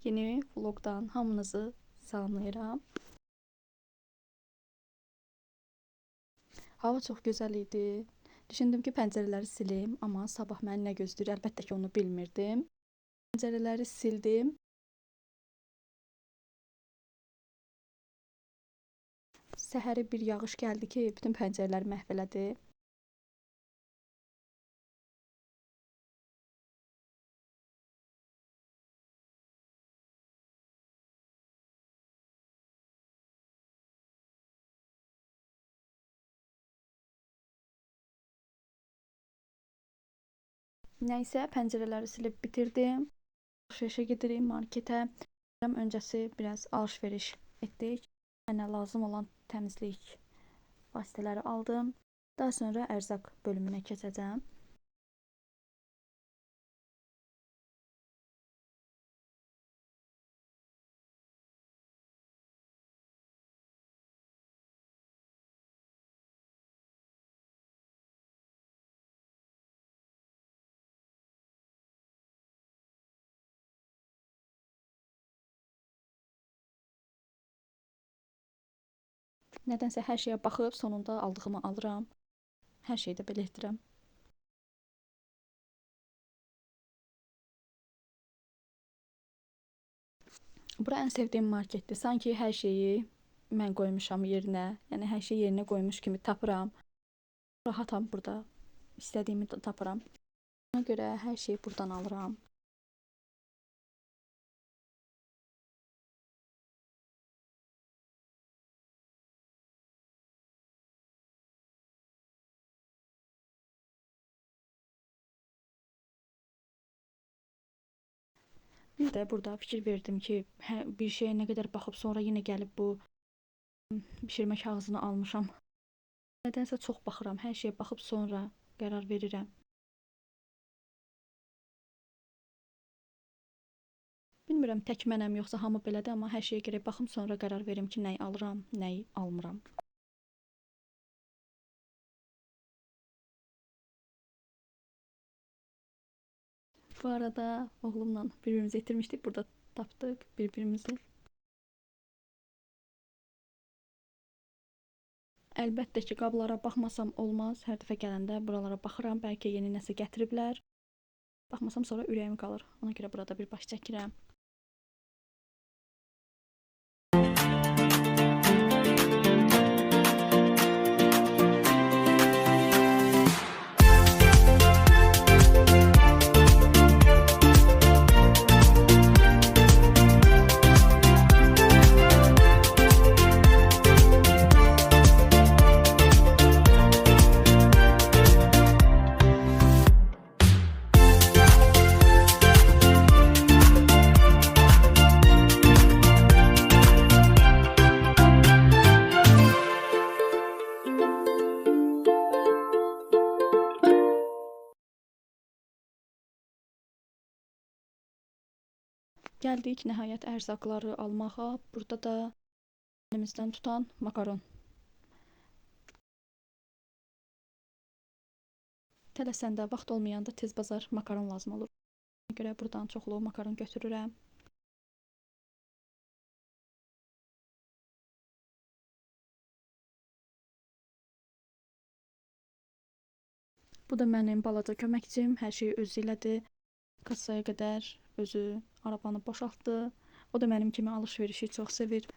Yeni vlogdan hamınızı salamlayıram. Hava çox gözəl idi. Düşündüm ki, pəncərələri silim, amma sabah məni nə gözləyir, əlbəttə ki, onu bilmirdim. Pəncərələri sildim. Səhəri bir yağış gəldi ki, bütün pəncərələri məhv elədi. Nəysə, pəncərələri silib bitirdim. Alışverişə gedirik marketə. Öncəsi biraz alışveriş etdik. Mənə lazım olan təmizlik vasitələri aldım. Daha sonra ərzaq bölümünə keçəcəm. Nədənsə hər şeyə baxıb sonunda aldığımı alıram. Hər şeydə belə etdirəm. Bura ən sevdiyim marketdir. Sanki hər şeyi mən qoymuşam yerinə. Yəni hər şeyi yerinə qoymuş kimi tapıram. Rahatam burada. İstədiyimi tapıram. Ona görə hər şeyi buradan alıram. Bir də burada fikir verdim ki, bir şeyə nə qədər baxıb sonra yenə gəlib bu bişirmə kağızını almışam. Nədənsə çox baxıram, hər şeyə baxıb sonra qərar verirəm. Bilmirəm tək mənəm yoxsa hamı belədir, amma hər şeyə gərək baxım sonra qərar verim ki, nəyi alıram, nəyi almıram. Bu arada oğlumla birbirimizi itirmişdik. Burada tapdıq birbirimizi. Əlbəttə ki, qablara baxmasam olmaz. Hər dəfə gələndə buralara baxıram. Bəlkə yeni nəsə gətiriblər. Baxmasam sonra ürəyim qalır. Ona görə burada bir baş çəkirəm. Gəldik nəhayət ərzaqları almağa. Burada da əlimizdən tutan makaron. Tələsəndə, vaxt olmayanda tez bazar makaron lazım olur. Ona görə buradan çoxlu makaron götürürəm. Bu da mənim balaca köməkçim. Hər şey özü elədi. Kassaya qədər özü arabanı boşaltdı. O da mənim kimi alışverişi çox sevir.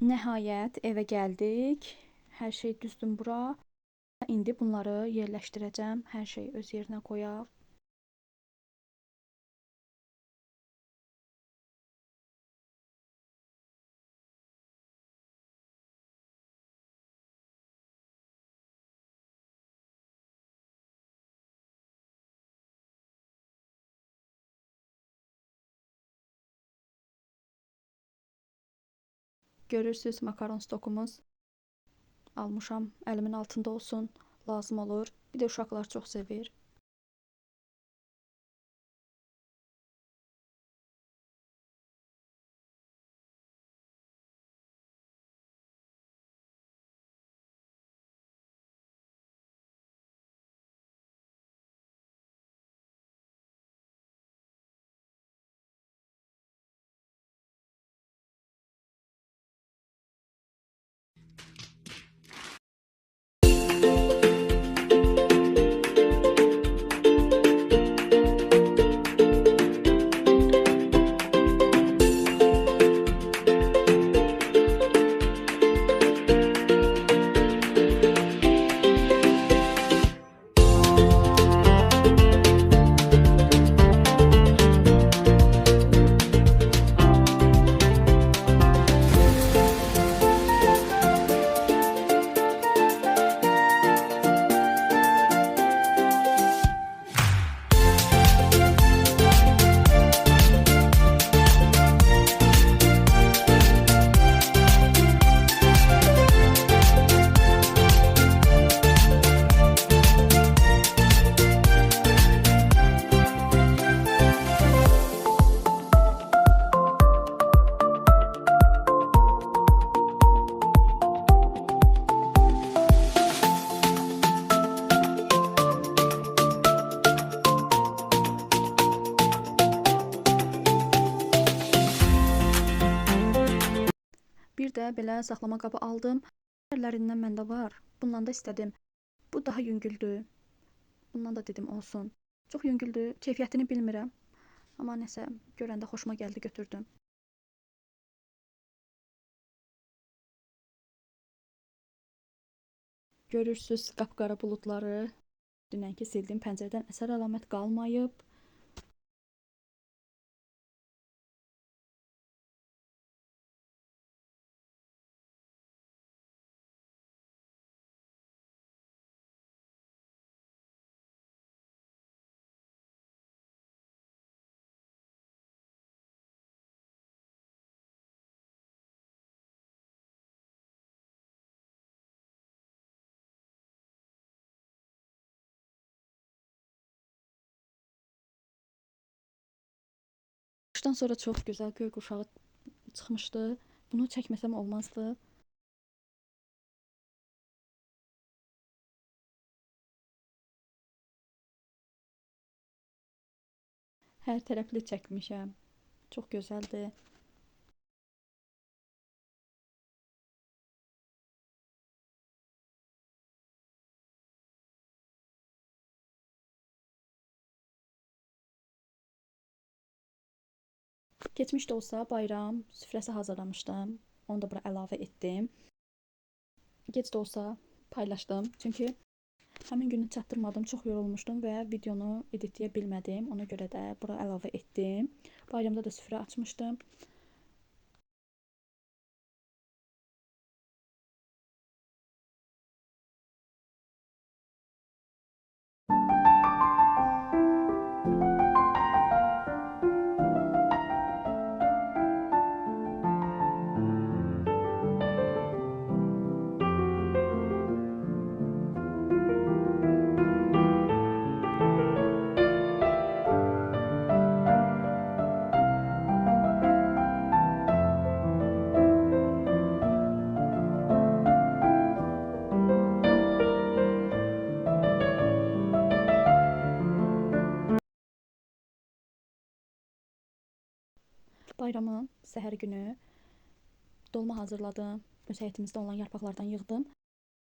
Nəhayət evə gəldik. Hər şey düzdür bura. İndi bunları yerləşdirəcəm. Hər şey öz yerinə qoyaq. Görürsüz makaron stokumuz almışam. Əlimin altında olsun. Lazım olur. Bir də uşaqlar çox sevir. Bir də belə saxlama qabı aldım. Diğerlərindən məndə var. Bundan da istədim. Bu daha yüngüldür. Bundan da dedim olsun. Çox yüngüldür. Keyfiyyətini bilmirəm. Amma nəsə görəndə xoşuma gəldi, götürdüm. Görürsüz qapqara buludları. Dünənki sildiyim pəncərədən əsər əlamət qalmayıb. Qışdan sonra çox gözəl göy qurşağı çıxmışdı. Bunu çəkməsəm olmazdı. Hər tərəfli çəkmişəm. Çox gözəldir. Keçmiş də olsa bayram süfrəsi hazırlamışdım. Onu da bura əlavə etdim. Gec də olsa paylaşdım. Çünki həmin günü çatdırmadım, çox yorulmuşdum və videonu editləyə bilmədim. Ona görə də bura əlavə etdim. Bayramda da süfrə açmışdım. Bayramın səhər günü dolma hazırladım. Öz həyətimizdə olan yarpaqlardan yığdım.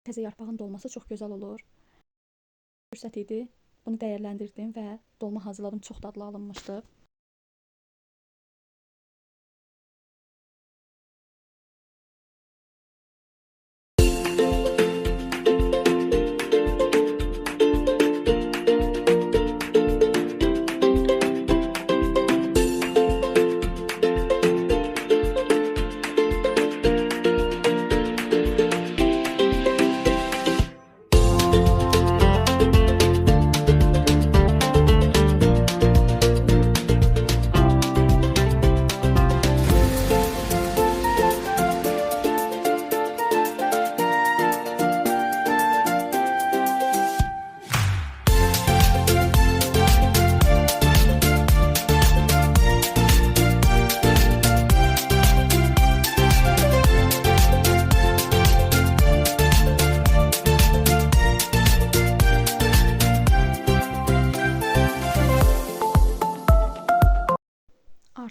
Təzə yarpağın dolması çox gözəl olur. Fürsət idi. Bunu dəyərləndirdim və dolma hazırladım. Çox dadlı alınmışdı.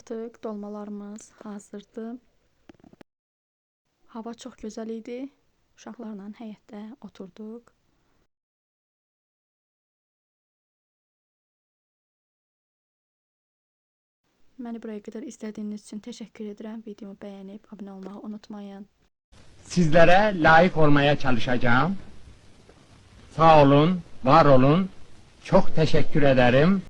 Artıq dolmalarımız hazırdır. Hava çox gözəl idi. Uşaqlarla həyətdə oturduq. Məni buraya qədər izlədiyiniz üçün təşəkkür edirəm. Videomu bəyənib abunə olmağı unutmayın. Sizlere layık olmaya çalışacağım. Sağ olun, var olun. Çok teşekkür ederim.